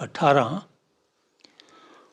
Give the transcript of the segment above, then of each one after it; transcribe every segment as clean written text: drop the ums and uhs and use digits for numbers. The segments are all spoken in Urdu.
18,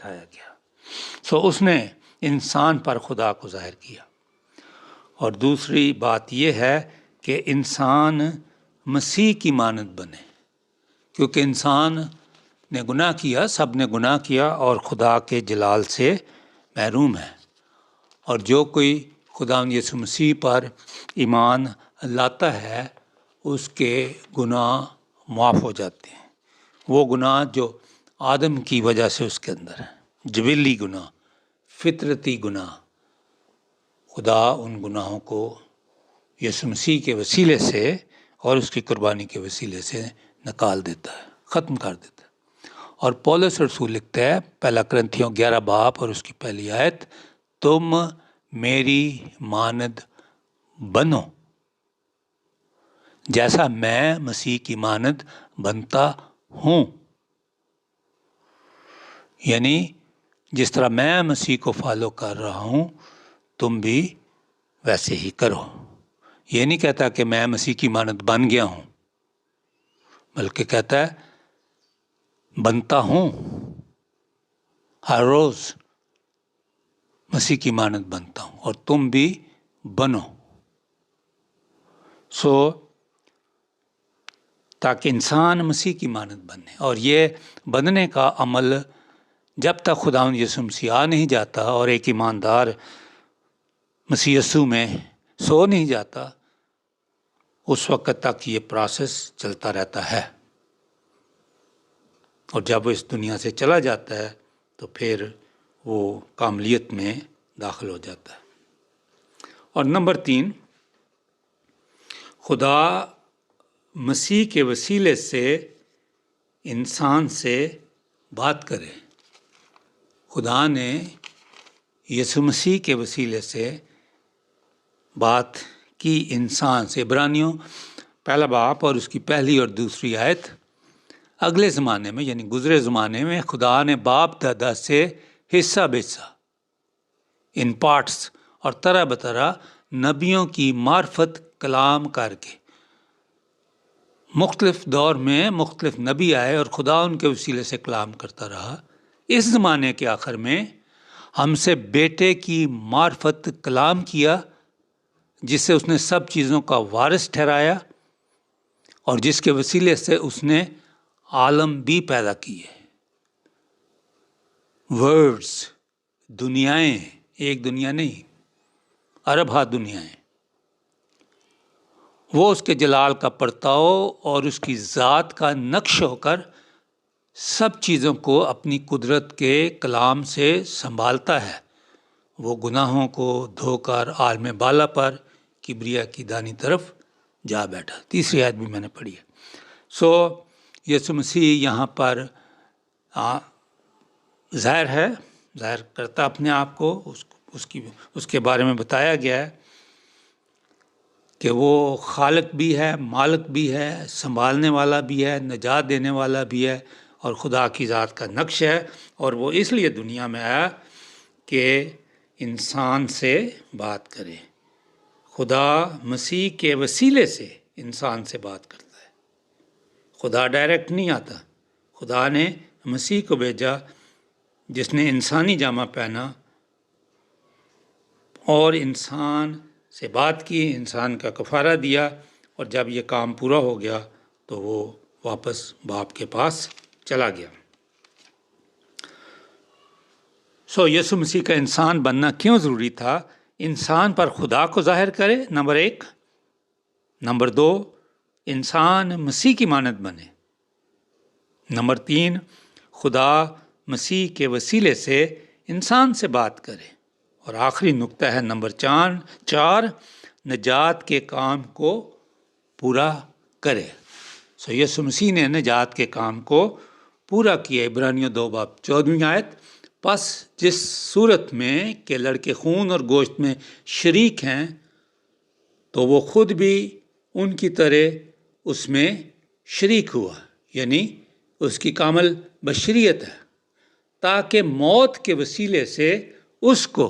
بٹھایا گیا. اس نے انسان پر خدا کو ظاہر کیا. اور دوسری بات یہ ہے کہ انسان مسیح کی مانند بنے، کیونکہ انسان نے گناہ کیا، سب نے گناہ کیا اور خدا کے جلال سے محروم ہے. اور جو کوئی خداوند یسوع مسیح پر ایمان لاتا ہے اس کے گناہ معاف ہو جاتے ہیں. وہ گناہ جو آدم کی وجہ سے اس کے اندر ہے، جبلی گناہ، فطرتی گناہ، خدا ان گناہوں کو یسوع مسیح کے وسیلے سے اور اس کی قربانی کے وسیلے سے نکال دیتا ہے، ختم کر دیتا ہے. اور پولس رسول لکھتا ہے پہلا کرنتھیوں 11 باب اور اس کی پہلی آیت، تم میری مانند بنو جیسا میں مسیح کی مانند بنتا ہوں. یعنی جس طرح میں مسیح کو فالو کر رہا ہوں تم بھی ویسے ہی کرو. یہ نہیں کہتا کہ میں مسیح کی مانند بن گیا ہوں، بلکہ کہتا ہے بنتا ہوں، ہر روز مسیح کی مانند بنتا ہوں اور تم بھی بنو. تاکہ انسان مسیح کی مانند بنے. اور یہ بننے کا عمل جب تک خداوند یسوع مسیح آ نہیں جاتا اور ایک ایماندار مسیح یسوع میں سو نہیں جاتا، اس وقت تک یہ پروسیس چلتا رہتا ہے. اور جب وہ اس دنیا سے چلا جاتا ہے تو پھر وہ کاملیت میں داخل ہو جاتا ہے. اور نمبر 3، خدا مسیح کے وسیلے سے انسان سے بات کرے. خدا نے یسوع مسیح کے وسیلے سے بات کی انسان سے. عبرانیوں پہلا باب اور اس کی پہلی اور دوسری آیت، اگلے زمانے میں یعنی گزرے زمانے میں خدا نے باپ دادا سے حصہ بحصہ ان پارٹس اور طرح بطرح نبیوں کی معرفت کلام کر کے مختلف دور میں مختلف نبی آئے اور خدا ان کے وسیلے سے کلام کرتا رہا. اس زمانے کے آخر میں ہم سے بیٹے کی معرفت کلام کیا، جس سے اس نے سب چیزوں کا وارث ٹھہرایا اور جس کے وسیلے سے اس نے عالم بھی پیدا کیے. ورڈز، دنیایں، ایک دنیا نہیں، ارب ہا دنیایں. وہ اس کے جلال کا پرتاؤ اور اس کی ذات کا نقش ہو کر سب چیزوں کو اپنی قدرت کے کلام سے سنبھالتا ہے. وہ گناہوں کو دھو کر عالم بالا پر کبریا کی دانی طرف جا بیٹھا. تیسری آیت بھی میں نے پڑھی ہے. یسوع مسیح یہاں پر ظاہر کرتا اپنے آپ کو. اس کے بارے میں بتایا گیا ہے کہ وہ خالق بھی ہے، مالک بھی ہے، سنبھالنے والا بھی ہے، نجات دینے والا بھی ہے اور خدا کی ذات کا نقش ہے. اور وہ اس لیے دنیا میں آیا کہ انسان سے بات کرے. خدا مسیح کے وسیلے سے انسان سے بات کرتا ہے. خدا ڈائریکٹ نہیں آتا. خدا نے مسیح کو بھیجا جس نے انسانی جامہ پہنا اور انسان سے بات کی، انسان کا کفارہ دیا، اور جب یہ کام پورا ہو گیا تو وہ واپس باپ کے پاس چلا گیا. یسوع مسیح کا انسان بننا کیوں ضروری تھا؟ انسان پر خدا کو ظاہر کرے، نمبر 1. نمبر 2، انسان مسیح کی مانند بنے. نمبر 3، خدا مسیح کے وسیلے سے انسان سے بات کرے. اور آخری نقطہ ہے نمبر 4، نجات کے کام کو پورا کرے. یسوع مسیح نے نجات کے کام کو پورا کیا. عبرانیوں 2 باب 14 آیت، پس جس صورت میں کہ لڑکے خون اور گوشت میں شریک ہیں تو وہ خود بھی ان کی طرح اس میں شریک ہوا، یعنی اس کی کامل بشریت ہے، تاکہ موت کے وسیلے سے اس کو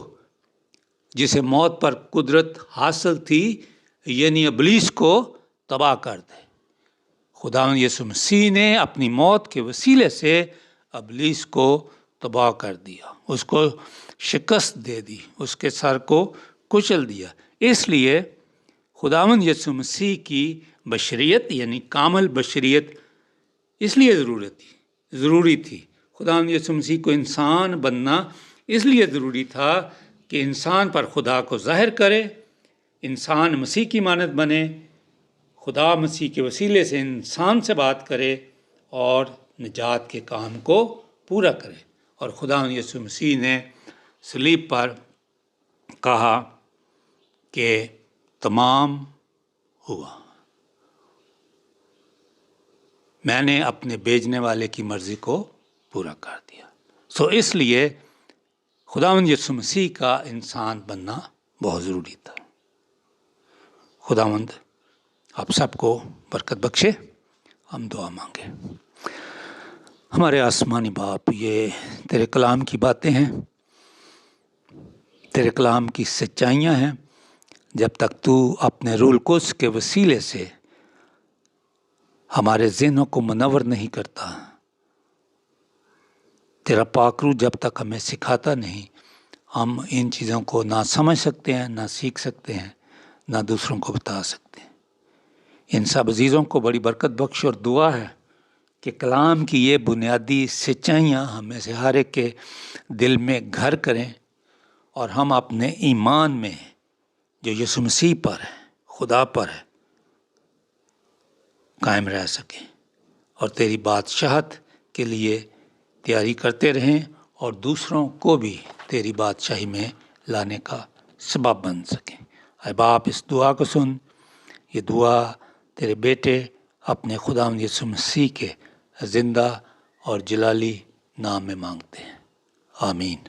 جسے موت پر قدرت حاصل تھی یعنی ابلیس کو تباہ کر دے. خداوند یسوع مسیح نے اپنی موت کے وسیلے سے ابلیس کو تباہ کر دیا، اس کو شکست دے دی، اس کے سر کو کچل دیا۔ اس لیے خداوند یسوع مسیح کی بشریت یعنی کامل بشریت اس لیے ضروری تھی۔ خداوند یسوع مسیح کو انسان بننا اس لیے ضروری تھا کہ انسان پر خدا کو ظاہر کرے، انسان مسیح کی مانند بنے، خدا مسیح کے وسیلے سے انسان سے بات کرے اور نجات کے کام کو پورا کرے۔ اور خداوند یسوع مسیح نے صلیب پر کہا کہ تمام ہوا، میں نے اپنے بھیجنے والے کی مرضی کو پورا کر دیا۔ اس لیے خداوند یسوع مسیح کا انسان بننا بہت ضروری تھا۔ خداوند آپ سب کو برکت بخشے۔ ہم دعا مانگے۔ ہمارے آسمانی باپ، یہ تیرے کلام کی باتیں ہیں، تیرے کلام کی سچائیاں ہیں۔ جب تک تو اپنے روح القدس کے وسیلے سے ہمارے ذہنوں کو منور نہیں کرتا، تیرا پاک روح جب تک ہمیں سکھاتا نہیں، ہم ان چیزوں کو نہ سمجھ سکتے ہیں، نہ سیکھ سکتے ہیں، نہ دوسروں کو بتا سکتے ہیں۔ ان سب عزیزوں کو بڑی برکت بخش، اور دعا ہے کہ کلام کی یہ بنیادی سچائیاں ہمیں سے ہر ایک کے دل میں گھر کریں، اور ہم اپنے ایمان میں جو یسوع مسیح پر ہے، خدا پر ہے، قائم رہ سکیں، اور تیری بادشاہت کے لیے تیاری کرتے رہیں، اور دوسروں کو بھی تیری بادشاہی میں لانے کا سبب بن سکیں۔ اے باپ، اس دعا کو سن۔ یہ دعا تیرے بیٹے اپنے خداوند یسوع مسیح کے زندہ اور جلالی نام میں مانگتے ہیں، آمین۔